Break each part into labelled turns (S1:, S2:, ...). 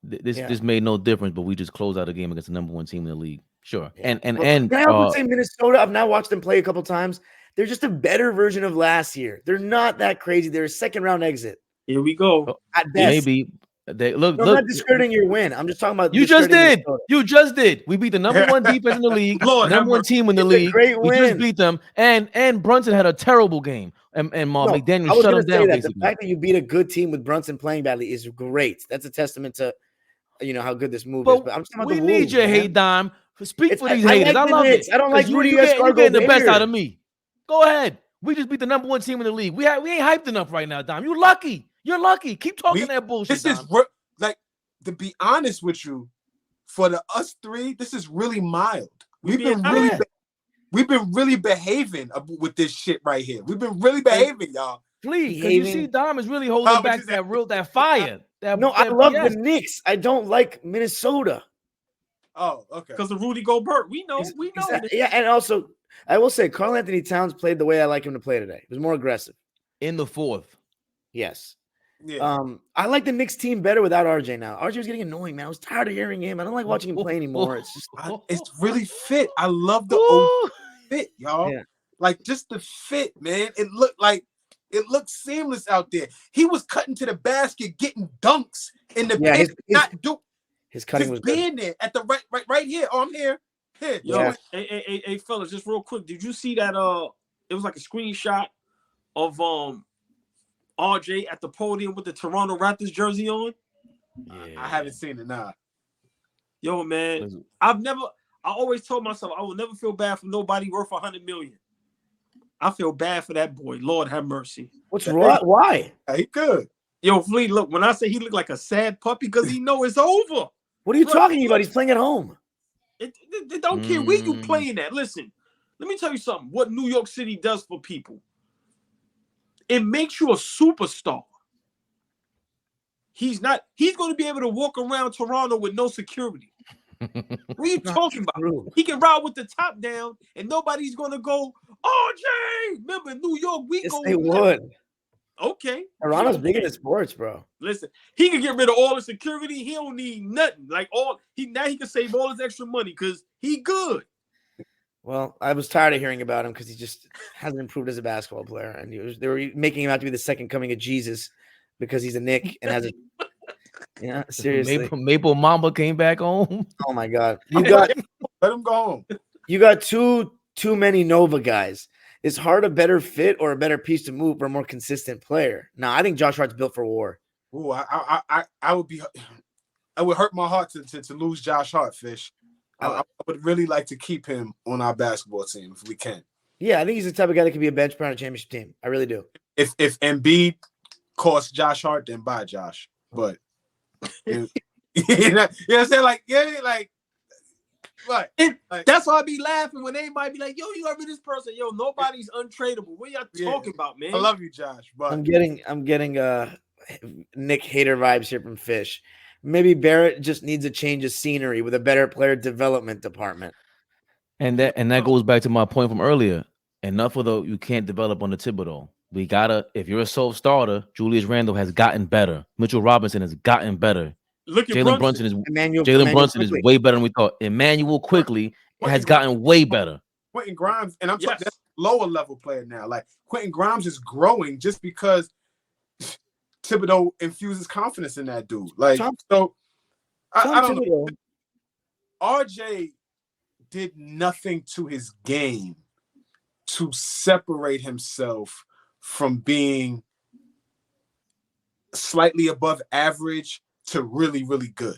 S1: This made no difference, but we just closed out a game against the number 1 team in the league. Sure.
S2: Yeah.
S1: And
S2: can I also say Minnesota? I've now watched them play a couple times. They're just a better version of last year. They're not that crazy. They're a second round exit.
S3: Here we go.
S2: At best.
S1: Maybe they look.
S2: I'm not discrediting your win. I'm just talking about
S1: you just did.
S2: Minnesota.
S1: You just did. We beat the number 1 defense in the league, number 1 team in the league.
S2: Great win.
S1: We just beat them. And Brunson had a terrible game. And McDaniel shut him down.
S2: The fact that you beat a good team with Brunson playing badly is great. That's a testament to how good this move is. But I'm talking about
S1: we need your hate, Dime. Speak for these haters. I love
S2: it. I don't like
S1: you getting the best out of me. Go ahead. We just beat the number 1 team in the league. We ain't hyped enough right now, Dime. You're lucky. You're lucky. Keep talking that bullshit.
S4: This is like, to be honest with you, for us three, this is really mild. We've been really behaving with this shit right here. We've been really behaving, y'all.
S1: Please, because you see, Dom is really holding back that fire.
S2: I love the Knicks. I don't like Minnesota.
S4: Oh, okay.
S3: Because of Rudy Gobert. We know.
S2: Yeah, and also, I will say, Karl Anthony Towns played the way I like him to play today. He was more aggressive.
S1: In the 4th.
S2: Yes.
S4: Yeah.
S2: I like the Knicks team better without RJ now. RJ was getting annoying, man. I was tired of hearing him. I don't like watching him play anymore. It's just
S4: it's really fit. I love the OG fit, y'all. Yeah. Like, just the fit, man. It looked seamless out there. He was cutting to the basket, getting dunks in the paint. His cutting was being there at the right here. Oh, I'm here. Here.
S3: Yo, hey, fellas, just real quick. Did you see that? It was like a screenshot of RJ at the podium with the Toronto Raptors jersey on.
S4: Yeah. I haven't seen it now.
S3: Yo, man, I always told myself I will never feel bad for nobody worth $100 million. I feel bad for that boy. Lord have mercy.
S2: What's wrong? Why?
S4: He good.
S3: Yo, Fleet, look, when I say he looked like a sad puppy, because he know it's over.
S2: What are you talking about? He's playing at home.
S3: It don't care where you playing at. Listen, let me tell you something. What New York City does for people. It makes you a superstar. He's going to be able to walk around Toronto with no security. What are you talking about? True. He can ride with the top down, and nobody's going to go, RJ! Remember, New York,
S2: they would.
S3: Okay.
S2: Toronto's big into sports, bro.
S3: Listen, he can get rid of all the security. He don't need nothing. Like now he can save all his extra money because he good.
S2: Well, I was tired of hearing about him because he just hasn't improved as a basketball player, and they were making him out to be the second coming of Jesus because he's a Knick and has a. Yeah, seriously.
S1: Maple Mamba came back home.
S2: Oh my God! Let
S4: him go home.
S2: You got too many Nova guys. Is Hart a better fit or a better piece to move for a more consistent player? No, I think Josh Hart's built for war.
S4: Ooh, I would be. I would hurt my heart to lose Josh Hart, Fish. I would really like to keep him on our basketball team if we can.
S2: Yeah, I think he's the type of guy that could be a bench player on a championship team. I really do.
S4: If Embiid costs Josh Hart, then buy Josh. But you know what I'm saying?
S3: That's why I be laughing when anybody be like, yo, you got rid of this person. Yo, nobody's untradeable. What y'all talking about, man?
S4: I love you, Josh. But
S2: I'm getting Nick hater vibes here from Fish. Maybe Barrett just needs a change of scenery with a better player development department.
S1: And that goes back to my point from earlier. Enough of you can't develop on the Thibodeau. We gotta, if you're a self-starter, Julius Randle has gotten better. Mitchell Robinson has gotten better.
S3: Look at
S1: Jalen Brunson is way better than we thought. Emmanuel quickly has gotten way better.
S4: Quentin Grimes, and I'm talking that's lower level player now. Like Quentin Grimes is growing just because Thibodeau infuses confidence in that dude. Like I don't know. RJ did nothing to his game to separate himself from being slightly above average to really, really good.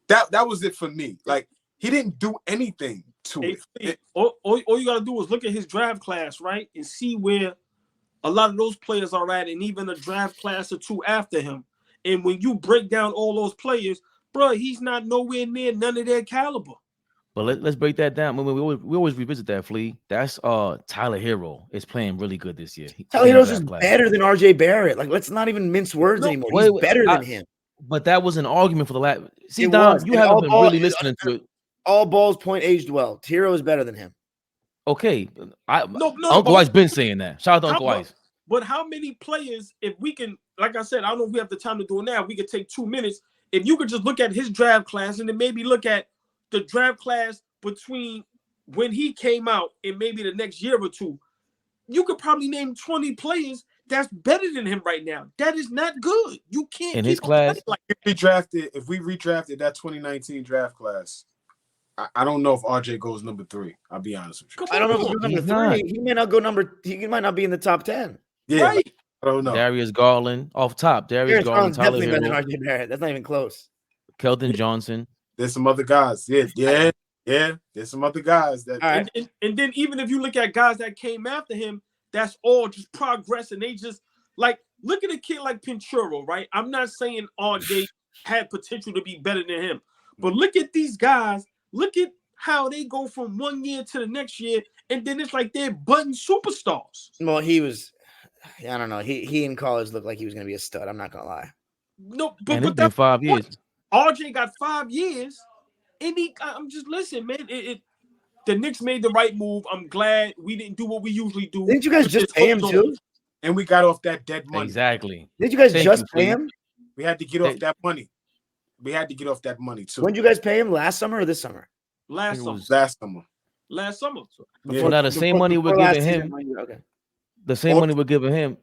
S4: That was it for me. Like he didn't do anything to it.
S3: All you gotta do is look at his draft class, right, and see where a lot of those players are at, and even a draft class or two after him. And when you break down all those players, bro, he's not nowhere near none of their caliber.
S1: But let's break that down. We always revisit that, Flea. That's Tyler Hero is playing really good this year.
S2: Tyler Hero's just better than RJ Barrett. Like, let's not even mince words anymore. He's better than him.
S1: But that was an argument for the last. See, Dom, you haven't been really listening to it.
S2: AllBall's point aged well. Hero is better than him.
S1: Okay, Uncle Ice been saying that. Shout out to Uncle Ice.
S3: But how many players, if we can, like I said, I don't know if we have the time to do it now. We could take 2 minutes if you could just look at his draft class and then maybe look at the draft class between when he came out and maybe the next year or two, you could probably name 20 players that's better than him right now. That is not good. You can't
S1: in
S3: keep
S1: his class.
S3: like
S4: if we redrafted that 2019 draft class, I don't know if RJ goes number 3. I'll be honest with you.
S2: I don't know if he goes number 3. He may not go he might not be in the top 10.
S4: Yeah,
S3: right.
S4: like, I don't know.
S1: Darius Garland off top. Darius Garland, Tyler
S2: definitely better
S1: Hero,
S2: than RJ Barrett. That's not even close.
S1: Keldon Johnson.
S4: There's some other guys. Yeah. There's some other guys that.
S2: All right.
S3: And then even if you look at guys that came after him, that's all just progress, and they just like look at a kid like Pinchero, right? I'm not saying RJ had potential to be better than him, but look at these guys. Look at how they go from one year to the next year, and then it's like they're budding superstars.
S2: Well, he was. I don't know. He in college looked like he was going to be a stud. I'm not going to lie.
S3: No,
S1: And it's
S3: but
S1: been 5 years.
S3: RJ got 5 years, and I'm just listen, man. The Knicks made the right move. I'm glad we didn't do what we usually do.
S2: Didn't you guys just pay him too?
S4: And we got off that dead money.
S1: Exactly.
S2: Did you guys just pay him?
S4: We had to get off that money. We had to get off that money too.
S2: When did you guys pay him? Last summer or this summer?
S3: Last summer.
S4: Last summer.
S1: Before, now the same money we're giving him.
S2: Okay.
S1: The same money we're giving him.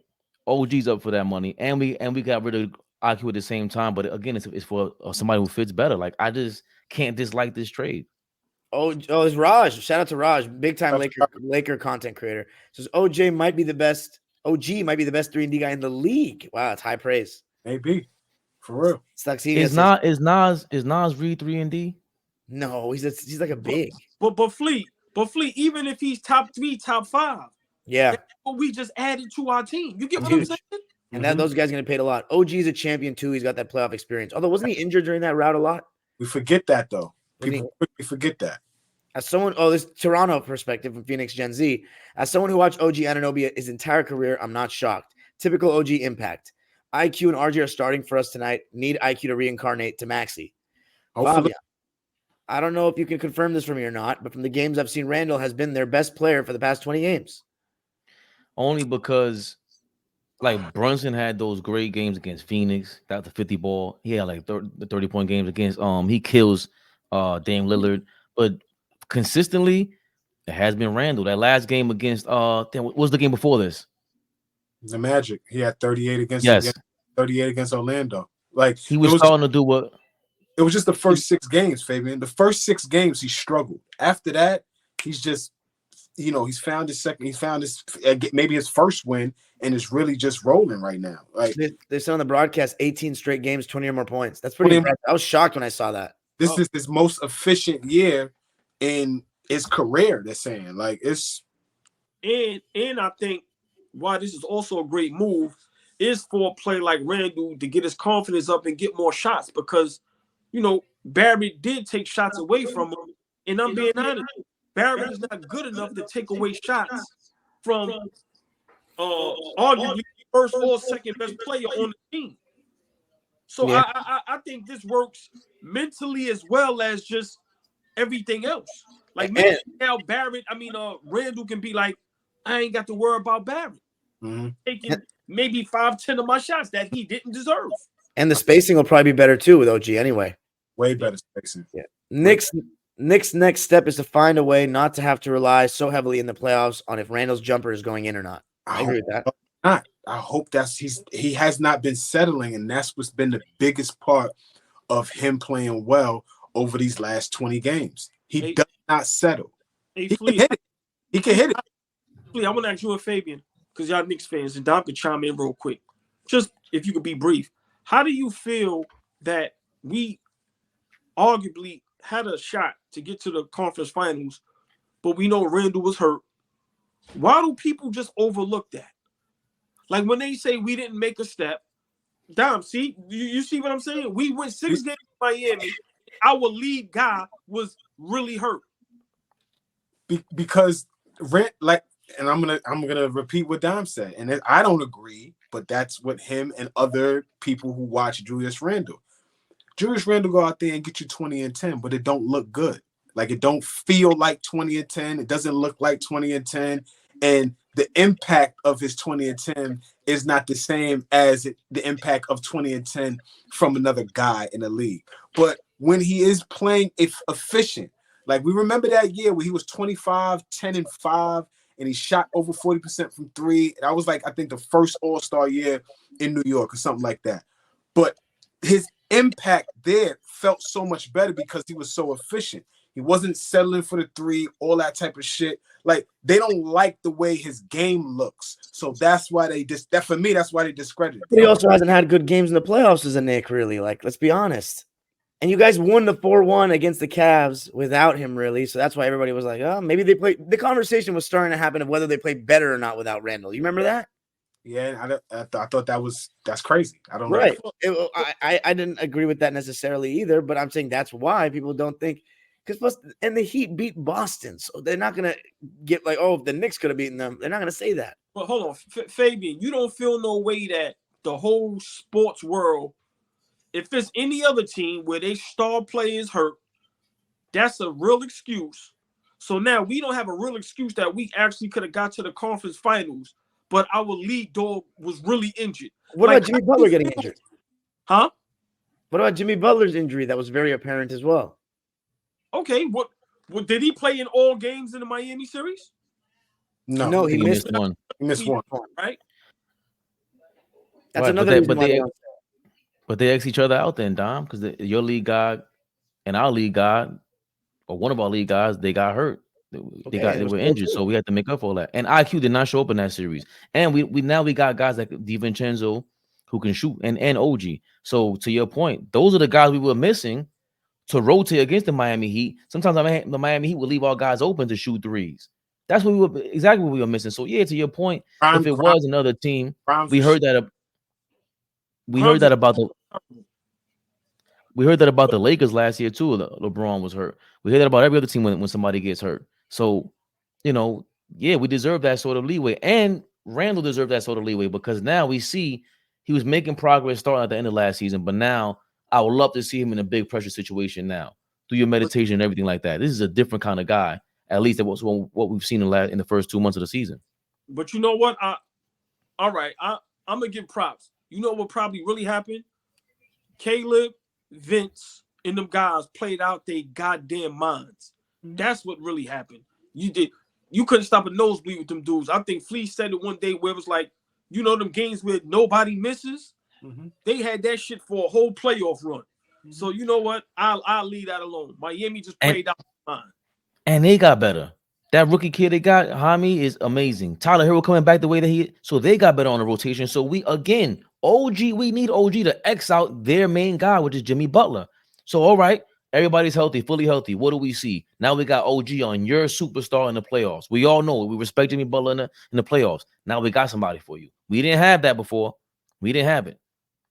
S1: OG's up for that money, and we got rid of IQ at the same time. But again, it's for somebody who fits better. Like I just can't dislike this trade.
S2: Oh, it's Raj. Shout out to Raj, big time Laker content creator. Says OG might be the best 3-and-D guy in the league. Wow, it's high praise.
S4: Maybe for real.
S1: Is Nas Reed 3-and-D?
S2: No, he's like a big.
S3: But Fleet, even if he's top 3, top 5,
S2: yeah,
S3: that's what we just added to our team. You get what I'm saying?
S2: And those guys are gonna pay a lot. OG's a champion too. He's got that playoff experience. Although wasn't he injured during that route a lot?
S4: We forget that though. People quickly forget that.
S2: As someone, this Toronto perspective from Phoenix Gen Z, as someone who watched OG Anunoby his entire career, I'm not shocked. Typical OG impact. IQ and RJ are starting for us tonight. Need IQ to reincarnate to Maxey. Fabia, I don't know if you can confirm this for me or not, but from the games I've seen, Randall has been their best player for the past 20 games.
S1: Only because, like, Brunson had those great games against Phoenix. Got the 50 ball. He had like 30-point games against. He kills Dame Lillard, but consistently, it has been Randall. That last game against what was the game before this?
S4: The Magic. He had 38 against 38 against Orlando. Like
S1: he was starting to do what?
S4: It was just the first 6 games, Fabian. The first 6 games he struggled. After that, he's just, he's found his second. He found his maybe his first win, and it's really just rolling right now. Like
S2: they said on the broadcast, 18 straight games, 20 or more points. That's pretty impressive. I was shocked when I saw that.
S4: This is his most efficient year in his career. They're saying like it's,
S3: and I think why this is also a great move is for a player like Randall to get his confidence up and get more shots because. Barrett did take shots away from him. And I'm being honest, Barrett is not good enough to take away shots from arguably the first or second best player on the team. So yeah. I think this works mentally as well as just everything else. Like now Randall can be like, I ain't got to worry about Barrett. Taking maybe 5-10 of my shots that he didn't deserve.
S2: And the spacing will probably be better too with OG anyway.
S4: Way better spacing.
S2: Yeah. Knicks' next step is to find a way not to have to rely so heavily in the playoffs on if Randall's jumper is going in or not. I agree with that.
S4: Not. I hope he has not been settling, and that's what's been the biggest part of him playing well over these last 20 games. He does not settle. He can hit it. He can hit it.
S3: Flea, I want to ask you and Fabian, because y'all Knicks fans, and Dom could chime in real quick. Just if you could be brief. How do you feel that we arguably had a shot to get to the conference finals, but we know Randall was hurt? Why do people just overlook that? Like when they say we didn't make a step, Dom, see, you see what I'm saying? We went 6 games in Miami. Our lead guy was really hurt.
S4: Because and I'm gonna repeat what Dom said, and I don't agree, but that's what him and other people who watch Julius Randle go out there and get you 20 and 10, but it don't look good. Like it don't feel like 20 and 10. It doesn't look like 20 and 10. And the impact of his 20 and 10 is not the same as the impact of 20 and 10 from another guy in the league. But when he is playing efficient, like we remember that year where he was 25, 10 and 5, and he shot over 40% from three. That was like, I think, the first All-Star year in New York or something like that. But his impact there felt so much better because he was so efficient. He wasn't settling for the three, all that type of shit. Like, they don't like the way his game looks. So that's why for me, that's why they discredited him.
S2: But he also hasn't had good games in the playoffs as a Knick, really. Like, let's be honest. And you guys won the 4-1 against the Cavs without him, really. So that's why everybody was like, oh, maybe they played. The conversation was starting to happen of whether they played better or not without Randall. You remember that?
S4: Yeah, I thought that's crazy. I don't know.
S2: Right. I didn't agree with that necessarily either, but I'm saying that's why people don't think. And the Heat beat Boston, so they're not going to get like, oh, if the Knicks could have beaten them. They're not going to say that.
S3: But hold on, Fabian, you don't feel no way that the whole sports world, if it's any other team where they star players hurt, that's a real excuse. So now we don't have a real excuse that we actually could have got to the conference finals, but our lead dog was really injured.
S2: What about Jimmy Butler getting injured?
S3: Huh?
S2: What about Jimmy Butler's injury that was very apparent as well?
S3: Okay, what did he play in all games in the Miami series?
S2: No, he missed
S1: one.
S4: He missed one,
S3: right?
S2: That's right, another reason
S1: but they X each other out then, Dom, because your league guy and our league guy, or one of our league guys, they got hurt. They were injured, so we had to make up for all that. And IQ did not show up in that series. And we got guys like DiVincenzo who can shoot and OG. So to your point, those are the guys we were missing to rotate against the Miami Heat. Sometimes the Miami Heat will leave our guys open to shoot threes. That's what we were missing. So yeah, to your point, if it was another team, we heard that about the Lakers last year too. LeBron was hurt. We hear that about every other team when somebody gets hurt. So, we deserve that sort of leeway, and Randall deserved that sort of leeway because now we see he was making progress starting at the end of last season, but now I would love to see him in a big pressure situation now. Do your meditation and everything like that. This is a different kind of guy, at least that was what we've seen in the first 2 months of the season.
S3: But you know what? I'm gonna give props. You know what probably really happened? Caleb, Vince, and them guys played out their goddamn minds. That's what really happened. You couldn't stop a nosebleed with them dudes. I think Flea said it one day where it was like, them games where nobody misses. Mm-hmm. They had that shit for a whole playoff run. Mm-hmm. So you know what? I'll leave that alone. Miami just played out their mind.
S1: And they got better. That rookie kid they got, Hami, is amazing. Tyler Hero coming back the way that so they got better on the rotation. So we need OG to X out their main guy, which is Jimmy Butler. So all right, everybody's healthy, fully healthy. What do we see? Now we got OG on your superstar in the playoffs. We all know we respect Jimmy Butler in the playoffs. Now we got somebody for you. We didn't have that before. We didn't have it.